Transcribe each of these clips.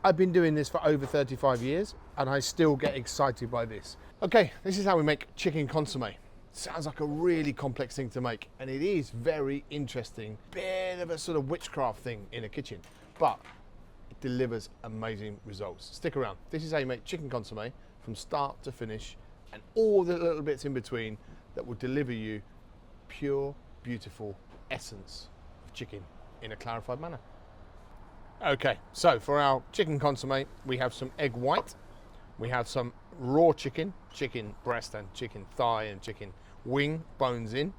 I've been doing this for over 35 years and I still get excited by this. Okay, this is how we make chicken consomme. Sounds like a really complex thing to make, and it is very interesting. Bit of a sort of witchcraft thing in a kitchen, but it delivers amazing results. Stick around. This is how you make chicken consomme from start to finish, and all the little bits in between that will deliver you pure, beautiful essence of chicken in a clarified manner. Okay, so for our chicken consomme, we have some egg white, we have some raw chicken, chicken breast and chicken thigh and chicken wing, bones in.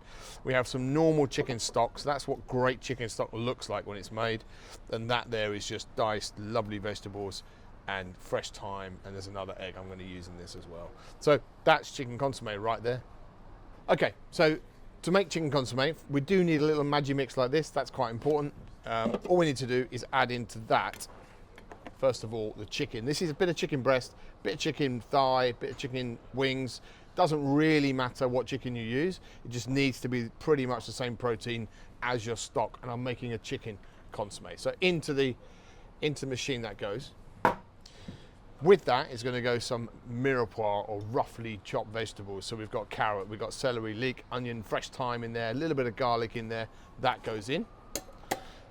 We have some normal chicken stock, so that's what great chicken stock looks like when it's made. And that there is just diced lovely vegetables and fresh thyme, and there's another egg I'm going to use in this as well. So that's chicken consomme right there. Okay, so to make chicken consomme, we do need a little Maggi mix like this. That's quite important. All we need to do is add into that, first of all, the chicken. This is a bit of chicken breast, bit of chicken thigh, bit of chicken wings. Doesn't really matter what chicken you use. It just needs to be pretty much the same protein as your stock. And I'm making a chicken consomme. So into the machine that goes. With that is going to go some mirepoix, or roughly chopped vegetables. So we've got carrot, we've got celery, leek, onion, fresh thyme in there, a little bit of garlic in there. That goes in.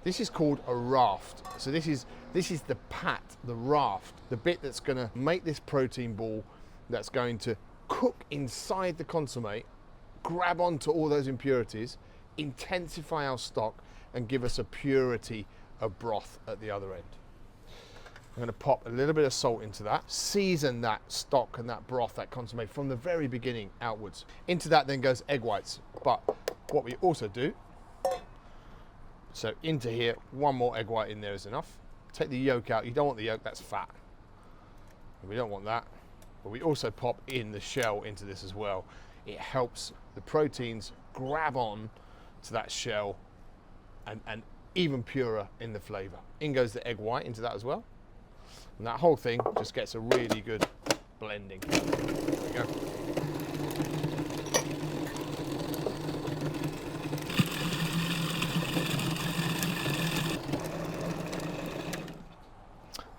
This is called a raft. So this is the pat, the raft, the bit that's going to make this protein ball, that's going to cook inside the consomme, grab onto all those impurities, intensify our stock, and give us a purity of broth at the other end. I'm going to pop a little bit of salt into that, season that stock and that broth, that consomme, from the very beginning outwards. Into that then goes egg whites. But what we also do, so into here, one more egg white in there is enough. Take the yolk out. You don't want the yolk, that's fat. We don't want that. But we also pop in the shell into this as well. It helps the proteins grab on to that shell and even purer in the flavour. In goes the egg white into that as well. And that whole thing just gets a really good blending. There we go.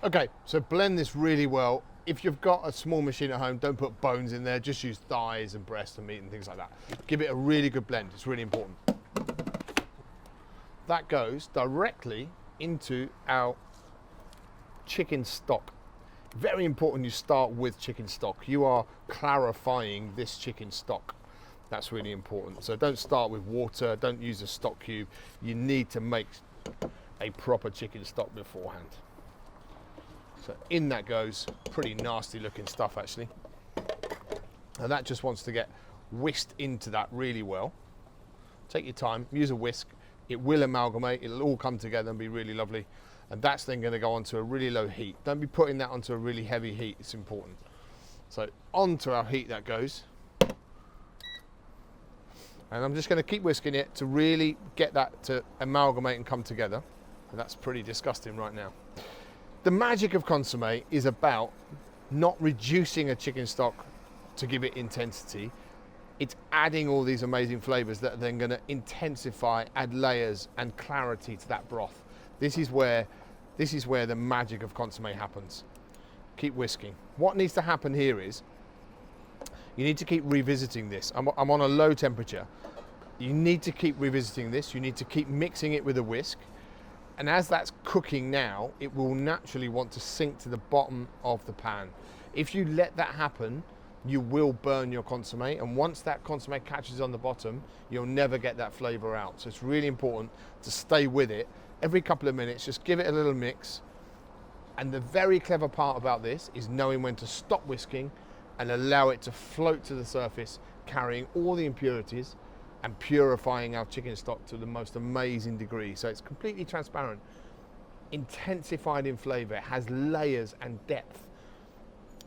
Okay, so blend this really well. If you've got a small machine at home, don't put bones in there, just use thighs and breast and meat and things like that. Give it a really good blend, it's really important. That goes directly into our chicken stock. Very important you start with chicken stock. You are clarifying this chicken stock. That's really important. So don't start with water, don't use a stock cube. You need to make a proper chicken stock beforehand. So in that goes, pretty nasty looking stuff actually. And that just wants to get whisked into that really well. Take your time, use a whisk. It will amalgamate, it'll all come together and be really lovely. And that's then going to go onto a really low heat. Don't be putting that onto a really heavy heat, it's important. So onto our heat that goes. And I'm just going to keep whisking it to really get that to amalgamate and come together. And that's pretty disgusting right now. The magic of consomme is about not reducing a chicken stock to give it intensity. It's adding all these amazing flavors that are then going to intensify, add layers and clarity to that broth. This is where the magic of consomme happens. Keep whisking. What needs to happen here is you need to keep revisiting this. I'm on a low temperature. You need to keep revisiting this. You need to keep mixing it with a whisk. And as that's cooking now, it will naturally want to sink to the bottom of the pan. If you let that happen, you will burn your consomme. And once that consomme catches on the bottom, you'll never get that flavor out. So it's really important to stay with it. Every couple of minutes, just give it a little mix. And the very clever part about this is knowing when to stop whisking and allow it to float to the surface, carrying all the impurities and purifying our chicken stock to the most amazing degree. So it's completely transparent, intensified in flavor, it has layers and depth.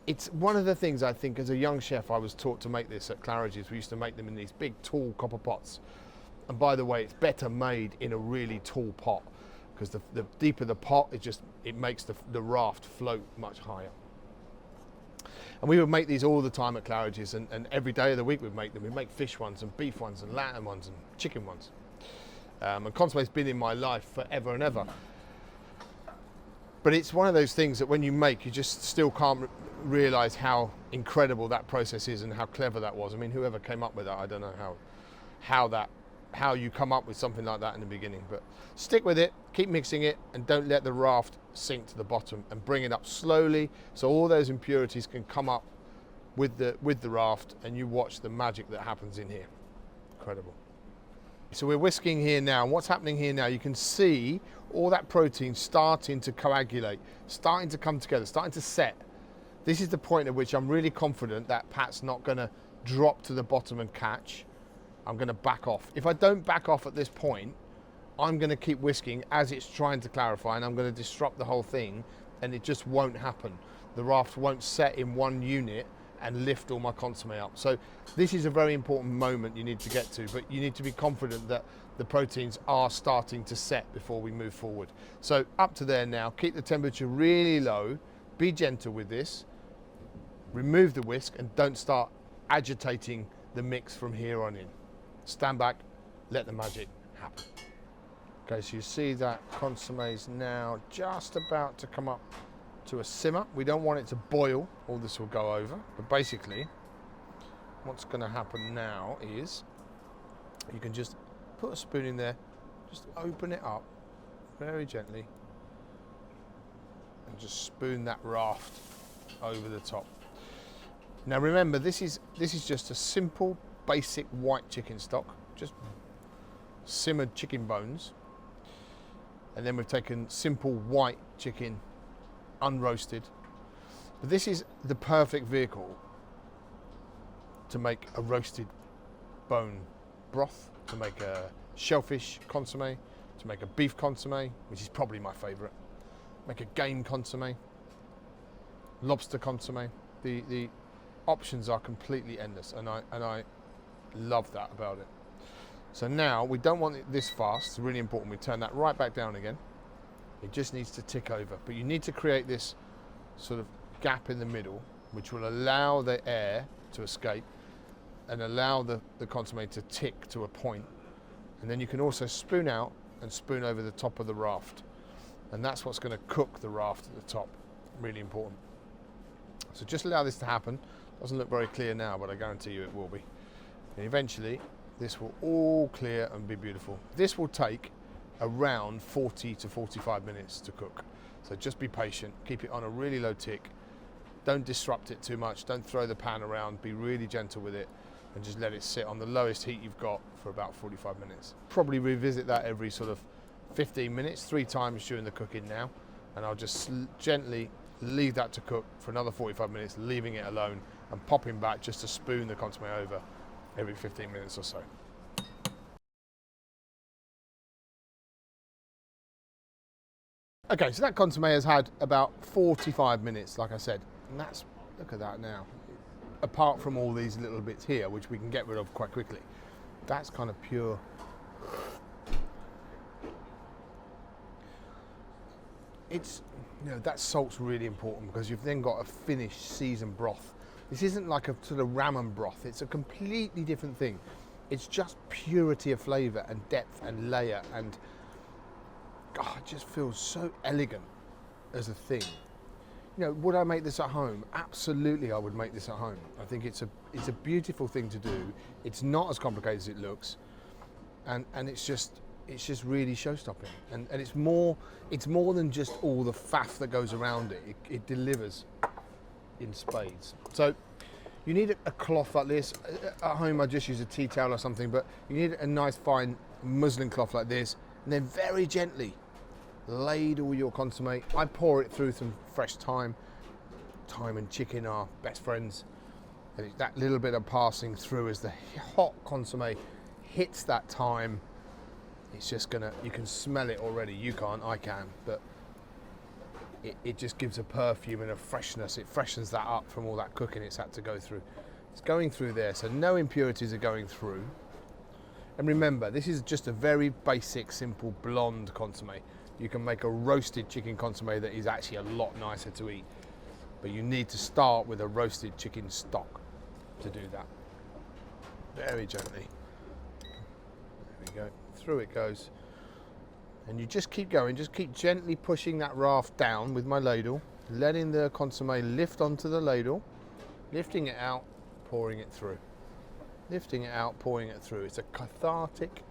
It's one of the things I think as a young chef I was taught to make this at Claridge's. We used to make them in these big tall copper pots. And by the way, it's better made in a really tall pot because the deeper the pot, it makes the raft float much higher. And we would make these all the time at Claridge's, and every day of the week we'd make them. We'd make fish ones and beef ones and lamb ones and chicken ones. And consomme's been in my life forever and ever. But it's one of those things that when you make, you just still can't realize how incredible that process is and how clever that was. I mean, whoever came up with that, I don't know how you come up with something like that in the beginning. But stick with it, keep mixing it, and don't let the raft sink to the bottom, and bring it up slowly so all those impurities can come up with the raft, and you watch the magic that happens in here. Incredible. So we're whisking here now, and what's happening here now, you can see all that protein starting to coagulate, starting to come together, starting to set. This is the point at which I'm really confident that Pat's not going to drop to the bottom and catch. I'm going to back off. If I don't back off at this point, I'm going to keep whisking as it's trying to clarify, and I'm going to disrupt the whole thing, and it just won't happen. The raft won't set in one unit and lift all my consommé up. So this is a very important moment you need to get to, but you need to be confident that the proteins are starting to set before we move forward. So up to there now, keep the temperature really low, be gentle with this, remove the whisk, and don't start agitating the mix from here on in. Stand back, let the magic happen. Okay, so you see that consommé is now just about to come up to a simmer. We don't want it to boil, or this will go over. But basically, what's going to happen now is you can just put a spoon in there, just open it up very gently, and just spoon that raft over the top. Now remember, this is just a simple, basic white chicken stock, just simmered chicken bones, and then we've taken simple white chicken, unroasted. But this is the perfect vehicle to make a roasted bone broth, to make a shellfish consommé, to make a beef consommé, which is probably my favourite, make a game consommé, lobster consommé. The options are completely endless, and I love that about it. So now we don't want it this fast. It's really important we turn that right back down again. It just needs to tick over, but you need to create this sort of gap in the middle which will allow the air to escape and allow the consommé to tick to a point, and then you can also spoon out and spoon over the top of the raft, and that's what's going to cook the raft at the top. Really important. So just allow this to happen. Doesn't look very clear now, but I guarantee you it will be. And eventually this will all clear and be beautiful. This will take around 40 to 45 minutes to cook. So just be patient, keep it on a really low tick. Don't disrupt it too much, don't throw the pan around, be really gentle with it, and just let it sit on the lowest heat you've got for about 45 minutes. Probably revisit that every sort of 15 minutes, 3 times during the cooking now, and I'll just gently leave that to cook for another 45 minutes, leaving it alone and popping back just to spoon the consommé over every 15 minutes or so. Okay, so that consommé has had about 45 minutes, like I said, and that's, look at that now. Apart from all these little bits here, which we can get rid of quite quickly, that's kind of pure. It's, you know, that salt's really important because you've then got a finished seasoned broth. This isn't like a sort of ramen broth, it's a completely different thing. It's just purity of flavour and depth and layer, and God, it just feels so elegant as a thing. You know, would I make this at home? Absolutely, I would make this at home. I think it's a beautiful thing to do. It's not as complicated as it looks, and it's just really show-stopping. And it's more than just all the faff that goes around it. It delivers in spades. So you need a cloth like this. At home I just use a tea towel or something, but you need a nice fine muslin cloth like this, and then very gently ladle your consommé. I pour it through some fresh thyme. Thyme and chicken are best friends, and it's that little bit of passing through as the hot consommé hits that thyme. It's just gonna, you can smell it already. You can't, I can, but it just gives a perfume and a freshness. It freshens that up from all that cooking it's had to go through. It's going through there, so no impurities are going through. And remember, this is just a very basic, simple blonde consommé. You can make a roasted chicken consommé that is actually a lot nicer to eat, but you need to start with a roasted chicken stock to do that. Very gently. There we go. Through it goes. And you just keep going, just keep gently pushing that raft down with my ladle, letting the consommé lift onto the ladle, lifting it out, pouring it through. Lifting it out, pouring it through. It's a cathartic,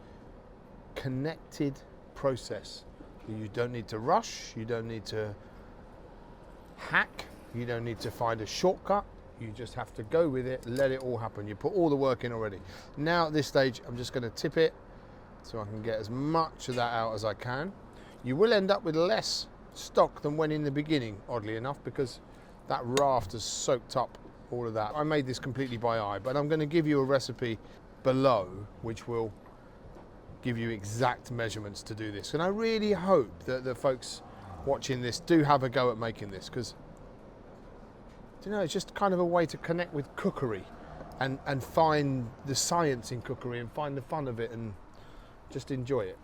connected process. You don't need to rush, you don't need to hack, you don't need to find a shortcut. You just have to go with it, let it all happen. You put all the work in already. Now at this stage, I'm just going to tip it so I can get as much of that out as I can. You will end up with less stock than when in the beginning, oddly enough, because that raft has soaked up all of that. I made this completely by eye, but I'm going to give you a recipe below which will give you exact measurements to do this. And I really hope that the folks watching this do have a go at making this, because you know, it's just kind of a way to connect with cookery and find the science in cookery and find the fun of it and just enjoy it.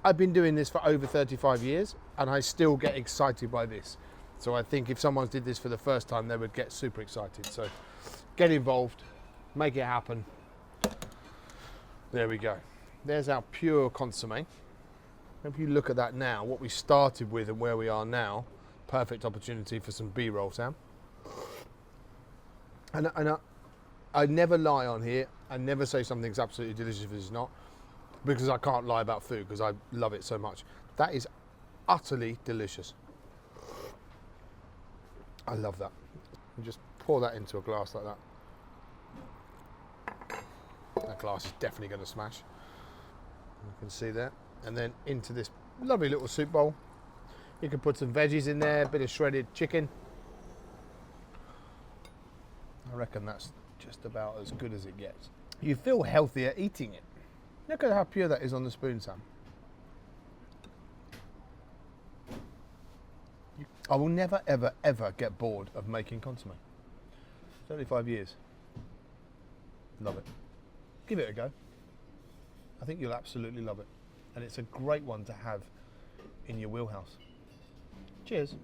I've been doing this for over 35 years and I still get excited by this. So I think if someone did this for the first time, they would get super excited. So get involved, make it happen. There we go. There's our pure consommé. If you look at that now, what we started with and where we are now, perfect opportunity for some B-roll, Sam. And I never lie on here. I never say something's absolutely delicious if it's not, because I can't lie about food because I love it so much. That is utterly delicious. I love that. And just pour that into a glass like that. That glass is definitely going to smash. You can see that. And then into this lovely little soup bowl. You can put some veggies in there, a bit of shredded chicken. I reckon that's just about as good as it gets. You feel healthier eating it. Look at how pure that is on the spoon, Sam. I will never, ever, ever get bored of making consommé. 35 years. Love it. Give it a go. I think you'll absolutely love it. And it's a great one to have in your wheelhouse. Cheers.